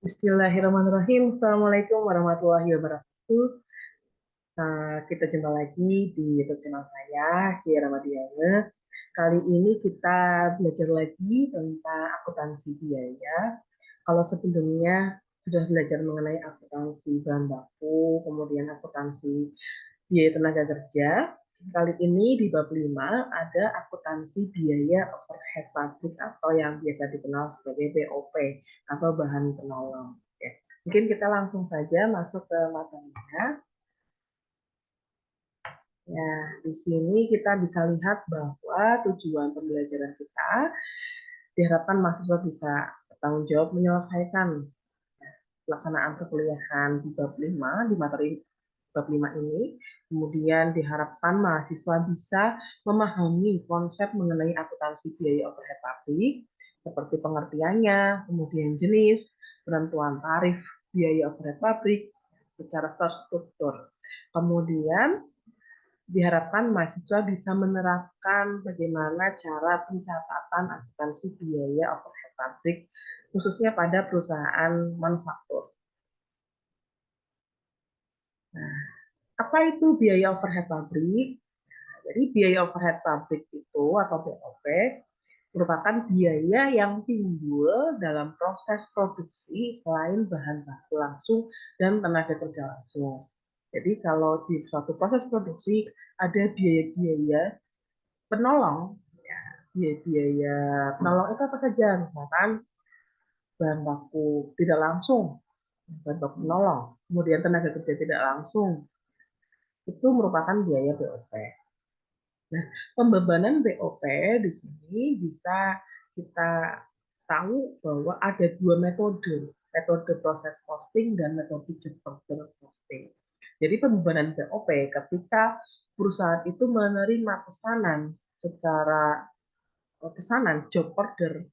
Bismillahirrahmanirrahim. Assalamualaikum warahmatullahi wabarakatuh. Kita jumpa lagi di YouTube channel saya, Kia Ramadiana. Kali ini kita belajar lagi tentang akuntansi biaya. Kalau sebelumnya sudah belajar mengenai akuntansi bahan baku, kemudian akuntansi biaya tenaga kerja. Kali ini di bab 5 ada akuntansi biaya overhead pabrik atau yang biasa dikenal sebagai BOP atau bahan penolong. Oke. Mungkin kita langsung saja masuk ke materinya. Ya, di sini kita bisa lihat bahwa tujuan pembelajaran kita diharapkan mahasiswa bisa bertanggung jawab menyelesaikan pelaksanaan perkuliahan di bab 5 di materi bab 5 ini. Kemudian diharapkan mahasiswa bisa memahami konsep mengenai akuntansi biaya overhead pabrik, seperti pengertiannya, kemudian jenis, penentuan tarif biaya overhead pabrik secara terstruktur. Kemudian diharapkan mahasiswa bisa menerapkan bagaimana cara pencatatan akuntansi biaya overhead pabrik, khususnya pada perusahaan manufaktur. Nah, apa itu biaya overhead pabrik? Jadi biaya overhead pabrik itu atau BOP merupakan biaya yang timbul dalam proses produksi selain bahan baku langsung dan tenaga kerja langsung. Jadi kalau di suatu proses produksi ada biaya-biaya penolong, ya, biaya-biaya penolong itu apa saja? Misalkan bahan baku tidak langsung, bahan baku penolong, kemudian tenaga kerja tidak langsung, itu merupakan biaya BOP. Nah, pembebanan BOP di sini bisa kita tahu bahwa ada dua metode, metode proses costing dan metode job order costing. Jadi pembebanan BOP ketika perusahaan itu menerima pesanan secara job order,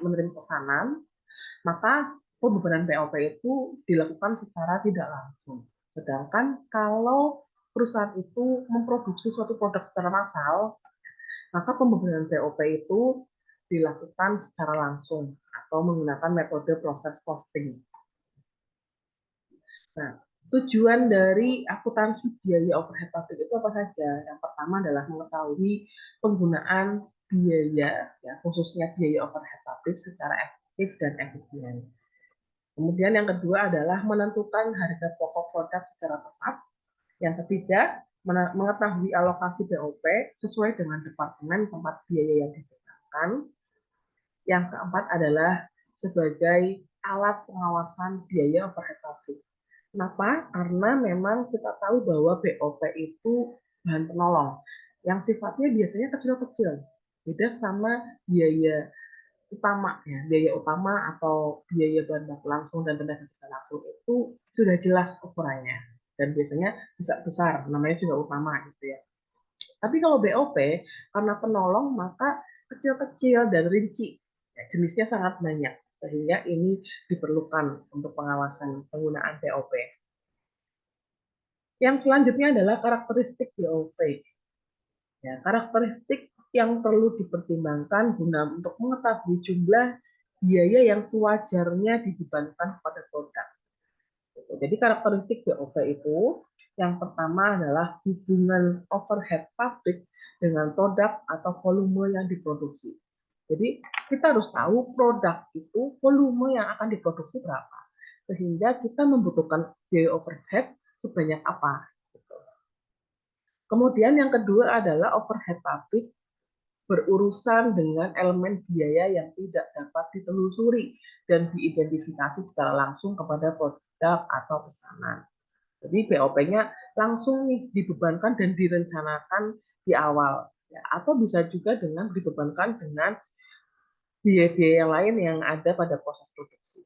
menerima pesanan, maka pembebanan BOP itu dilakukan secara tidak langsung. Sedangkan kalau perusahaan itu memproduksi suatu produk secara massal, maka pembebanan BOP itu dilakukan secara langsung atau menggunakan metode proses costing. Nah, tujuan dari akuntansi biaya overhead pabrik itu apa saja? Yang pertama adalah mengetahui penggunaan biaya, ya, khususnya biaya overhead pabrik secara efektif dan efisien. Kemudian yang kedua adalah menentukan harga pokok produk secara tepat. Yang ketiga, mengetahui alokasi BOP sesuai dengan departemen tempat biaya yang digunakan. Yang keempat adalah sebagai alat pengawasan biaya overhead pabrik. Kenapa? Karena memang kita tahu bahwa BOP itu bahan penolong yang sifatnya biasanya kecil-kecil. Beda sama biaya utama, ya, biaya utama atau biaya bahan baku langsung dan tenaga kerja langsung itu sudah jelas ukurannya dan biasanya bisa besar, namanya juga utama gitu ya. Tapi kalau BOP karena penolong maka kecil-kecil dan rinci, ya, jenisnya sangat banyak sehingga ini diperlukan untuk pengawasan penggunaan BOP. Yang selanjutnya adalah karakteristik BOP. Ya, karakteristik yang perlu dipertimbangkan guna untuk mengetahui jumlah biaya yang sewajarnya dibebankan kepada produk. Jadi karakteristik BOP itu yang pertama adalah hubungan overhead pabrik dengan produk atau volume yang diproduksi. Jadi kita harus tahu produk itu volume yang akan diproduksi berapa, sehingga kita membutuhkan biaya overhead sebanyak apa. Kemudian yang kedua adalah overhead pabrik berurusan dengan elemen biaya yang tidak dapat ditelusuri dan diidentifikasi secara langsung kepada produk atau pesanan. Jadi BOP-nya langsung nih dibebankan dan direncanakan di awal. Ya, atau bisa juga dengan dibebankan dengan biaya-biaya yang lain yang ada pada proses produksi.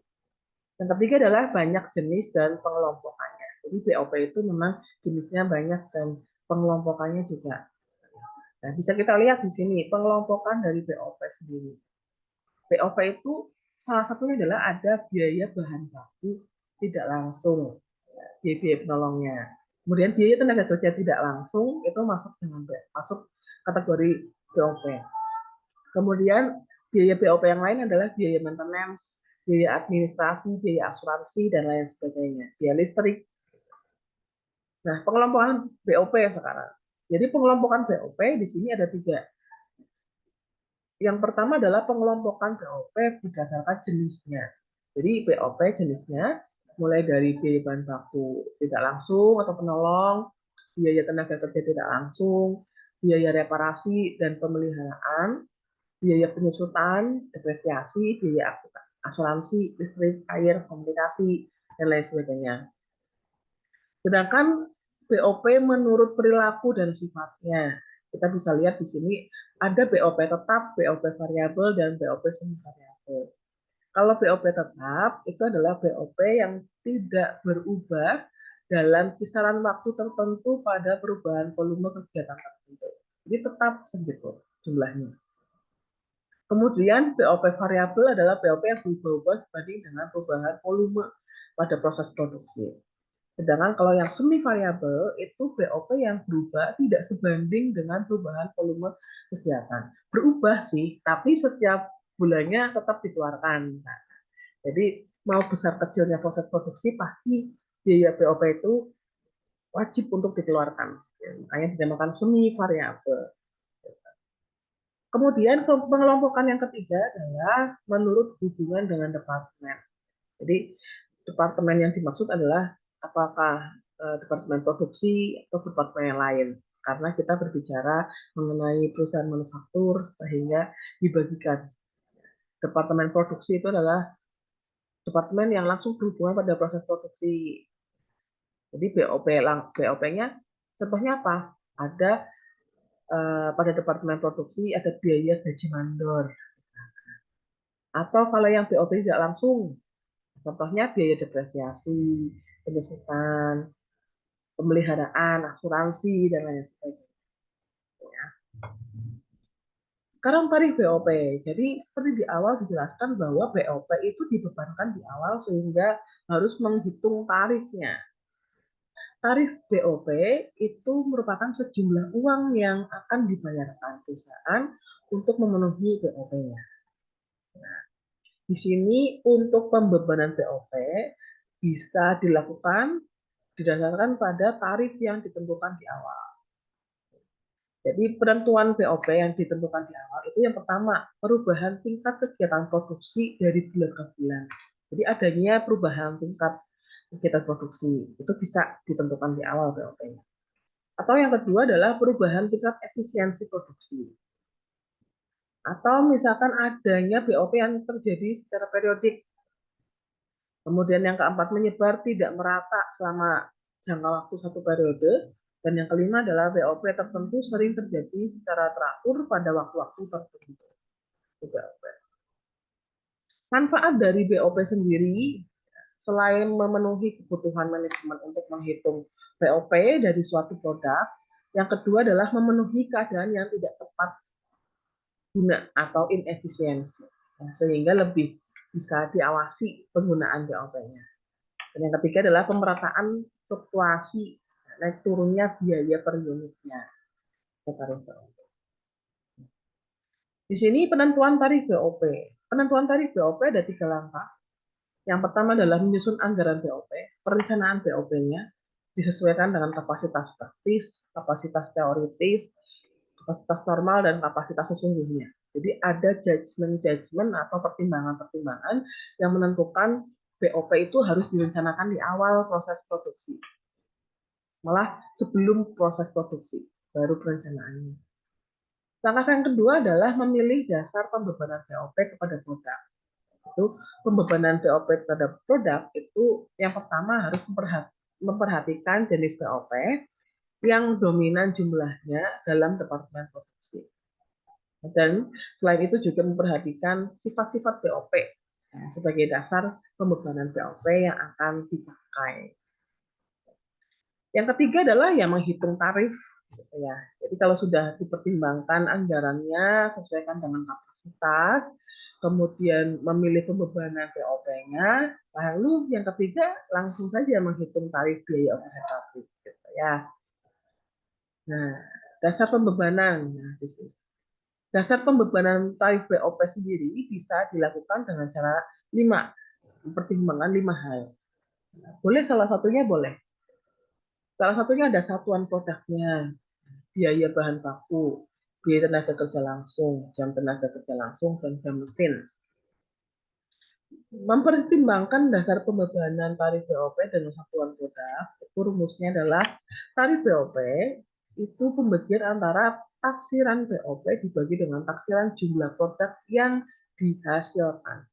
Yang ketiga adalah banyak jenis dan pengelompokannya. Jadi BOP itu memang jenisnya banyak dan pengelompokannya juga. Nah, bisa kita lihat di sini pengelompokan dari BOP sendiri. BOP itu salah satunya adalah ada biaya bahan baku tidak langsung, biaya penolongnya. Kemudian biaya tenaga kerja tidak langsung itu masuk kategori BOP. Kemudian biaya BOP yang lain adalah biaya maintenance, biaya administrasi, biaya asuransi, dan lain sebagainya, biaya listrik. Nah, pengelompokan BOP sekarang. Jadi pengelompokan BOP di sini ada 3. Yang pertama adalah pengelompokan BOP berdasarkan jenisnya. Jadi BOP jenisnya mulai dari biaya bahan baku tidak langsung atau penolong, biaya tenaga kerja tidak langsung, biaya reparasi dan pemeliharaan, biaya penyusutan, depresiasi, biaya asuransi, listrik, air, komunikasi, dan lain sebagainya. Sedangkan BOP menurut perilaku dan sifatnya. Kita bisa lihat di sini ada BOP tetap, BOP variabel, dan BOP semi variabel. Kalau BOP tetap itu adalah BOP yang tidak berubah dalam kisaran waktu tertentu pada perubahan volume kegiatan tertentu. Jadi tetap segitu jumlahnya. Kemudian BOP variabel adalah BOP yang berubah-ubah sebanding dengan perubahan volume pada proses produksi. Sedangkan kalau yang semi variabel itu BOP yang berubah tidak sebanding dengan perubahan volume kegiatan. Berubah sih, tapi setiap bulannya tetap dikeluarkan. Nah, jadi mau besar kecilnya proses produksi pasti biaya BOP itu wajib untuk dikeluarkan. Makanya dinamakan semi variabel. Kemudian pengelompokan yang ketiga adalah menurut hubungan dengan departemen. Jadi departemen yang dimaksud adalah apakah departemen produksi atau departemen yang lain. Karena kita berbicara mengenai perusahaan manufaktur sehingga dibagikan. Departemen produksi itu adalah departemen yang langsung berhubungan pada proses produksi. Jadi BOP-nya contohnya apa? Ada pada departemen produksi ada biaya gaji mandor. Atau kalau yang BOP tidak langsung, contohnya biaya depresiasi, penyusutan, pemeliharaan, asuransi, dan lain sebagainya. Sekarang tarif BOP. Jadi seperti di awal dijelaskan bahwa BOP itu dibebankan di awal sehingga harus menghitung tarifnya. Tarif BOP itu merupakan sejumlah uang yang akan dibayarkan perusahaan untuk memenuhi BOP-nya. Nah, di sini untuk pembebanan BOP bisa dilakukan didasarkan pada tarif yang ditentukan di awal. Jadi penentuan BOP yang ditentukan di awal itu yang pertama, perubahan tingkat kegiatan produksi dari bulan ke bulan. Jadi adanya perubahan tingkat kegiatan produksi itu bisa ditentukan di awal BOP-nya. Atau yang kedua adalah perubahan tingkat efisiensi produksi. Atau misalkan adanya BOP yang terjadi secara periodik. Kemudian yang keempat, menyebar tidak merata selama jangka waktu satu periode. Dan yang kelima adalah BOP tertentu sering terjadi secara teratur pada waktu-waktu tertentu. Manfaat dari BOP sendiri, selain memenuhi kebutuhan manajemen untuk menghitung BOP dari suatu produk, yang kedua adalah memenuhi keadaan yang tidak tepat guna atau inefisiensi, sehingga lebih bisa diawasi penggunaan BOP-nya. Dan yang ketiga adalah pemerataan fluktuasi naik turunnya biaya per unitnya. Di sini penentuan tarif BOP. Penentuan tarif BOP ada 3 langkah. Yang pertama adalah menyusun anggaran BOP, perencanaan BOP-nya disesuaikan dengan kapasitas praktis, kapasitas teoritis, kapasitas normal, dan kapasitas sesungguhnya. Jadi ada judgement atau pertimbangan-pertimbangan yang menentukan BOP itu harus direncanakan di awal proses produksi. Malah sebelum proses produksi, baru perencanaannya. Langkah yang kedua adalah memilih dasar pembebanan BOP kepada produk. Itu pembebanan BOP terhadap produk itu yang pertama harus memperhatikan jenis BOP yang dominan jumlahnya dalam departemen produksi. Dan selain itu juga memperhatikan sifat-sifat BOP sebagai dasar pembebanan BOP yang akan dipakai. Yang ketiga adalah yang menghitung tarif. Ya. Jadi kalau sudah dipertimbangkan anggarannya sesuaikan dengan kapasitas, kemudian memilih pembebanan BOP-nya, lalu yang ketiga langsung saja menghitung tarif biaya overhead pabrik. Gitu ya. Nah, dasar pembebanan. Nah, di sini. Dasar pembebanan tarif BOP sendiri bisa dilakukan dengan cara 5, mempertimbangkan 5 hal. Boleh salah satunya boleh. Salah satunya ada satuan produknya, biaya bahan baku, biaya tenaga kerja langsung, jam tenaga kerja langsung, dan jam mesin. Mempertimbangkan dasar pembebanan tarif BOP dengan satuan produk, itu rumusnya adalah tarif BOP itu pembagian antara taksiran BOP dibagi dengan taksiran jumlah produk yang dihasilkan.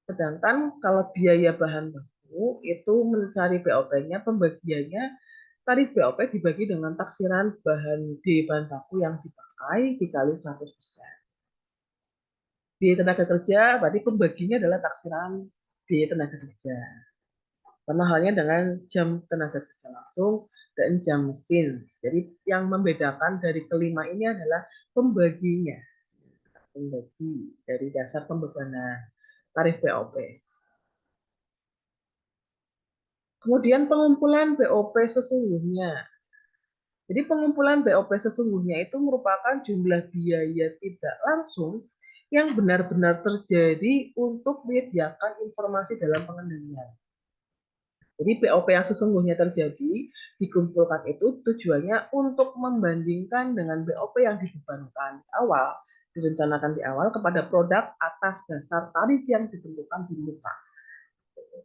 Sedangkan kalau biaya bahan baku itu mencari BOP-nya, pembagiannya tarif BOP dibagi dengan taksiran biaya bahan baku yang dipakai dikali 100%. Biaya tenaga kerja berarti pembaginya adalah taksiran biaya tenaga kerja. Sama halnya dengan jam tenaga kerja langsung dan jam mesin. Jadi yang membedakan dari kelima ini adalah pembaginya. Pembagi dari dasar pembebanan tarif BOP. Kemudian pengumpulan BOP sesungguhnya. Jadi pengumpulan BOP sesungguhnya itu merupakan jumlah biaya tidak langsung yang benar-benar terjadi untuk menyediakan informasi dalam pengendalian. Jadi BOP yang sesungguhnya terjadi dikumpulkan itu tujuannya untuk membandingkan dengan BOP yang dibebankan di awal, direncanakan di awal kepada produk atas dasar tarif yang ditentukan di muka.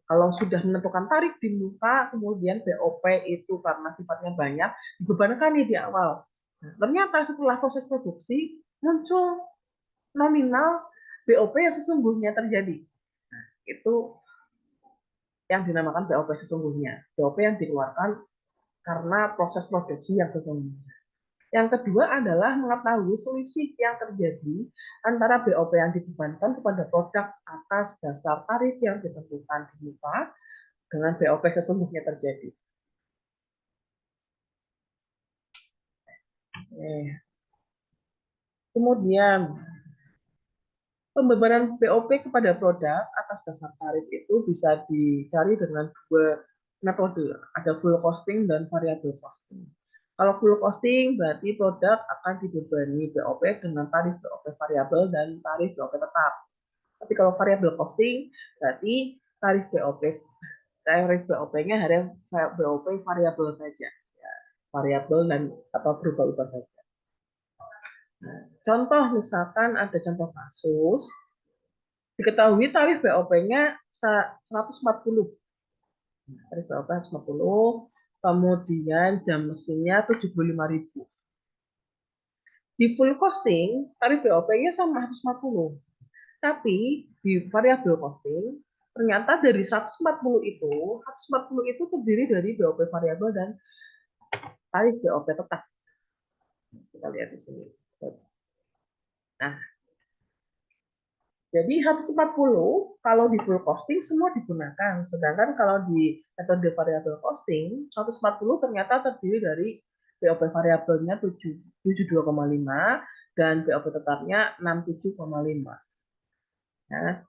Kalau sudah menentukan tarif di muka, kemudian BOP itu karena sifatnya banyak, dibebankan nih di awal. Nah, ternyata setelah proses produksi, muncul nominal BOP yang sesungguhnya terjadi. Nah, itu yang dinamakan BOP sesungguhnya. BOP yang dikeluarkan karena proses produksi yang sesungguhnya. Yang kedua adalah mengetahui selisih yang terjadi antara BOP yang dibebankan kepada produk atas dasar tarif yang ditentukan di muka dengan BOP sesungguhnya terjadi. Kemudian, pembebanan BOP kepada produk atas dasar tarif itu bisa dicari dengan dua metode, ada full costing dan variable costing. Kalau full costing berarti produk akan dibebani BOP dengan tarif BOP variabel dan tarif BOP tetap. Tapi kalau variable costing berarti tarif BOP-nya hanya BOP variabel saja, ya, variabel dan atau berubah-ubah saja. Nah, contoh misalkan ada contoh kasus diketahui tarif BOP-nya 140. Tarif BOP 140, kemudian jam mesinnya 75.000. Di full costing, tarif BOP-nya sama 140. Tapi di variable costing, ternyata dari 140 itu terdiri dari BOP variabel dan tarif BOP tetap. Kita lihat di sini. Nah, jadi 140 kalau di full costing semua digunakan. Sedangkan kalau di metode variable costing, 140 ternyata terdiri dari BOP variabelnya 72,5 dan BOP tetapnya 67,5. Nah,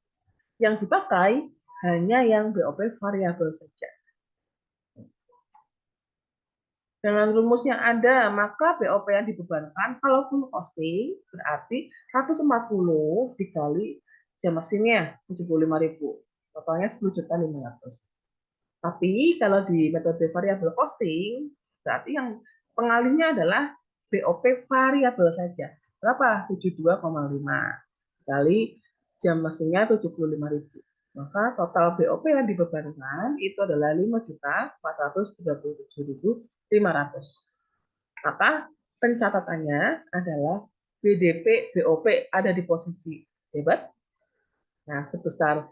yang dipakai hanya yang BOP variabel saja. Dengan rumus yang ada, maka BOP yang dibebankan kalau full costing berarti 140 dikali jam mesinnya 75.000. Totalnya 10.500.000. Tapi kalau di metode variable costing, berarti yang pengalihnya adalah BOP variabel saja. Berapa? 72,5 kali jam mesinnya 75.000. Maka total BOP yang dibebankan itu adalah 5.437.500. Maka pencatatannya adalah BDP BOP ada di posisi debit. Nah, sebesar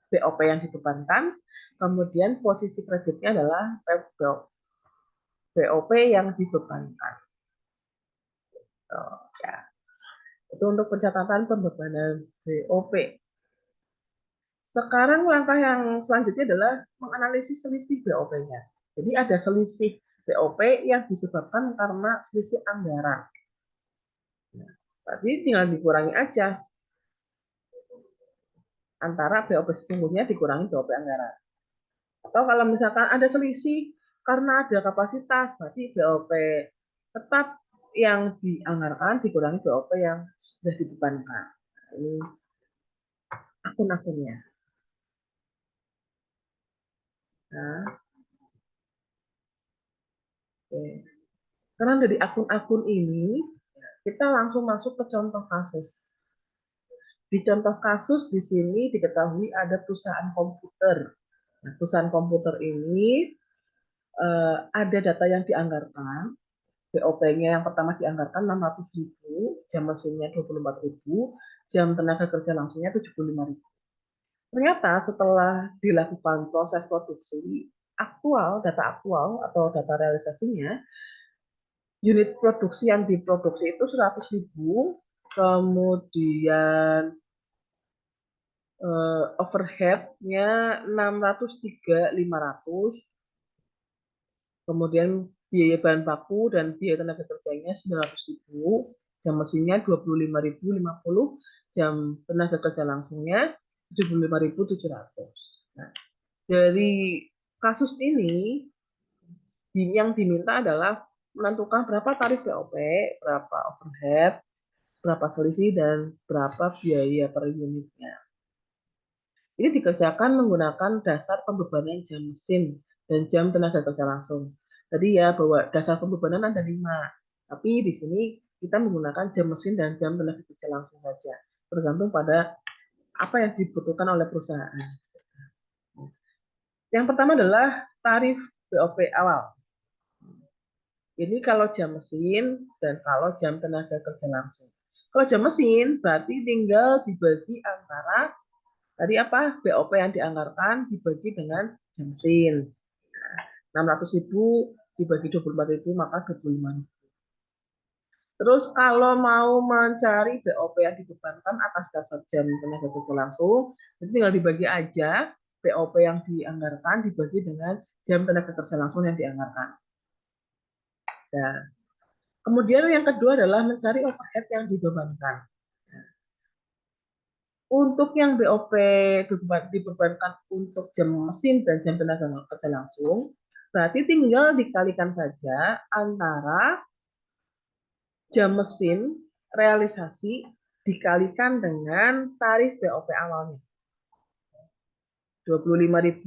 BOP yang dibebankan, kemudian posisi kreditnya adalah BOP yang dibebankan. Oh, ya. Itu untuk pencatatan pembebanan BOP. Sekarang langkah yang selanjutnya adalah menganalisis selisih BOP-nya. Jadi ada selisih BOP yang disebabkan karena selisih anggaran. Nah, tadi tinggal dikurangi aja antara BOP sesungguhnya dikurangi BOP anggaran. Atau kalau misalkan ada selisih karena ada kapasitas, berarti BOP tetap yang dianggarkan dikurangi BOP yang sudah dibebankan. Ini akun-akunnya. Nah, oke. Sekarang dari akun-akun ini, kita langsung masuk ke contoh kasus. Di contoh kasus di sini diketahui ada perusahaan komputer. Nah, perusahaan komputer ini ada data yang dianggarkan, BOP-nya yang pertama dianggarkan 600.000, jam mesinnya 24.000, jam tenaga kerja langsungnya 75.000. Ternyata setelah dilakukan proses produksi, data aktual atau data realisasinya, unit produksi yang diproduksi itu 100.000, kemudian overhead-nya 603.500, kemudian biaya bahan baku dan biaya tenaga kerjanya 900.000, jam mesinnya 25.050, jam tenaga kerja langsungnya 75.700. Nah, dari kasus ini yang diminta adalah menentukan berapa tarif BOP, berapa overhead, berapa selisih, dan berapa biaya per unitnya. Ini dikerjakan menggunakan dasar pembebanan jam mesin dan jam tenaga kerja langsung. Tadi ya bahwa dasar pembebanan ada 5, tapi di sini kita menggunakan jam mesin dan jam tenaga kerja langsung saja, tergantung pada apa yang dibutuhkan oleh perusahaan. Yang pertama adalah tarif BOP awal. Ini kalau jam mesin dan kalau jam tenaga kerja langsung. Kalau jam mesin berarti tinggal dibagi antara tadi apa BOP yang dianggarkan dibagi dengan jam mesin. 600.000 dibagi 24.000 maka 25.000. Terus kalau mau mencari BOP yang dibebankan atas dasar jam tenaga kerja langsung, jadi tinggal dibagi aja BOP yang dianggarkan dibagi dengan jam tenaga kerja langsung yang dianggarkan. Nah, kemudian yang kedua adalah mencari overhead yang dibebankan. Untuk yang BOP dibebankan untuk jam mesin dan jam tenaga kerja langsung, berarti tinggal dikalikan saja antara jam mesin realisasi dikalikan dengan tarif BOP awalnya. 25.050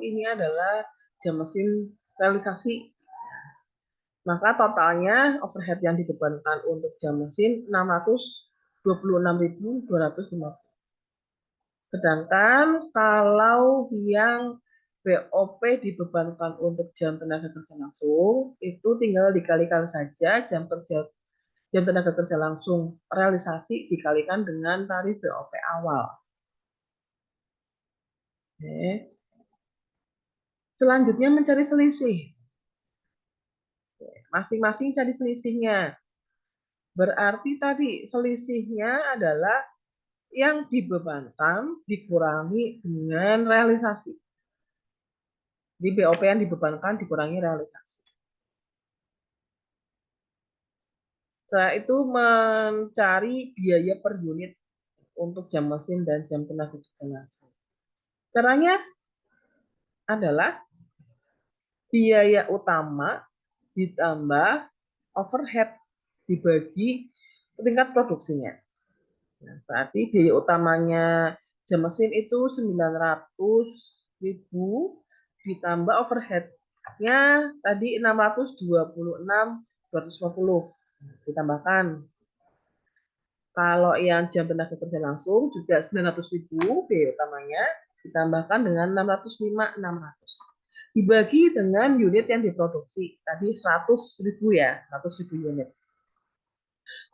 ini adalah jam mesin realisasi. Maka totalnya overhead yang dibebankan untuk jam mesin 626.250. Sedangkan kalau yang BOP dibebankan untuk jam tenaga kerja langsung, itu tinggal dikalikan saja jam tenaga kerja langsung realisasi dikalikan dengan tarif BOP awal. Oke. Selanjutnya mencari selisih. Masing-masing cari selisihnya. Berarti tadi selisihnya adalah yang dibebankan dikurangi dengan realisasi. Di BOP yang dibebankan dikurangi realisasi. Setelah itu mencari biaya per unit untuk jam mesin dan jam tenaga kerja langsung. Caranya adalah biaya utama ditambah overhead dibagi tingkat produksinya. Nah, berarti biaya utamanya jam mesin itu 900.000 ditambah overheadnya tadi 626.250 ditambahkan. Kalau yang jam tenaga kerja langsung juga 900.000 biaya utamanya ditambahkan dengan 605.600 dibagi dengan unit yang diproduksi tadi 100.000 ya, 100.000 unit.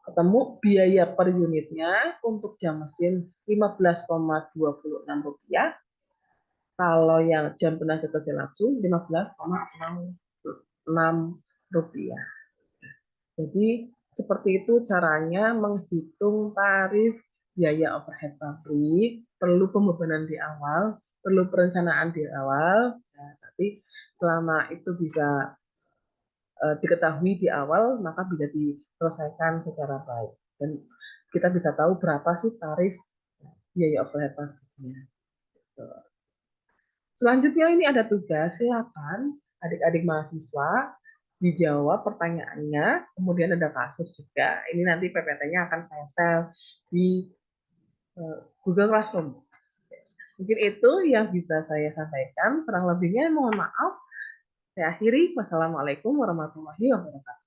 Ketemu biaya per unitnya untuk jam mesin 15,26 rupiah. Kalau yang jam tenaga kerja langsung 15,6 rupiah. Jadi seperti itu caranya menghitung tarif biaya overhead pabrik, perlu pembebanan di awal, perlu perencanaan di awal. Nah, tapi selama itu bisa diketahui di awal, maka bisa diselesaikan secara baik. Dan kita bisa tahu berapa sih tarif biaya overhead pabriknya. Selanjutnya ini ada tugas, silakan adik-adik mahasiswa dijawab pertanyaannya, kemudian ada kasus juga. Ini nanti PPT-nya akan saya share di Google Classroom. Mungkin itu yang bisa saya sampaikan. Kurang lebihnya mohon maaf. Saya akhiri. Wassalamualaikum warahmatullahi wabarakatuh.